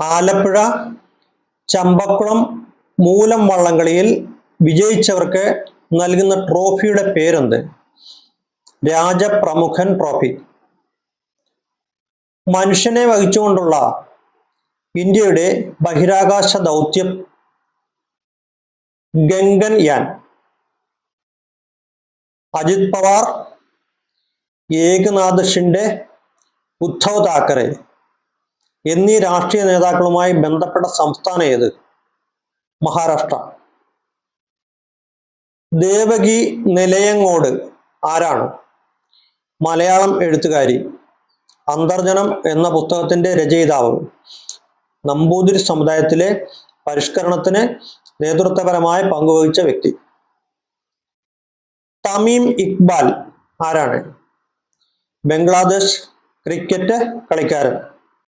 ആലപ്പുഴ ചമ്പക്കുളം മൂലം വള്ളംകളിയിൽ വിജയിച്ചവർക്ക് നൽകുന്ന ട്രോഫിയുടെ പേരെന്ത്? രാജപ്രമുഖൻ ട്രോഫി. മനുഷ്യനെ വഹിച്ചുകൊണ്ടുള്ള ഇന്ത്യയുടെ ബഹിരാകാശ ദൗത്യം ഗഗൻയാൻ. അജിത് പവാർ, ഏകനാഥ് ഷിൻഡെ, ഉദ്ധവ് താക്കറെ എന്നീ രാഷ്ട്രീയ നേതാക്കളുമായി ബന്ധപ്പെട്ട സംസ്ഥാനം ഏത്? മഹാരാഷ്ട്ര. ദേവകി നിലയങ്ങോട് ആരാണ്? മലയാളം എഴുത്തുകാരി. അന്തർജനം എന്ന പുസ്തകത്തിന്റെ രചയിതാവ്. നമ്പൂതിരി സമുദായത്തിലെ പരിഷ്കരണത്തിന് നേതൃത്വപരമായ പങ്കുവഹിച്ച വ്യക്തി. തമീം ഇക്ബാൽ ആരാണ്? ബംഗ്ലാദേശ് ക്രിക്കറ്റ് കളിക്കാരൻ.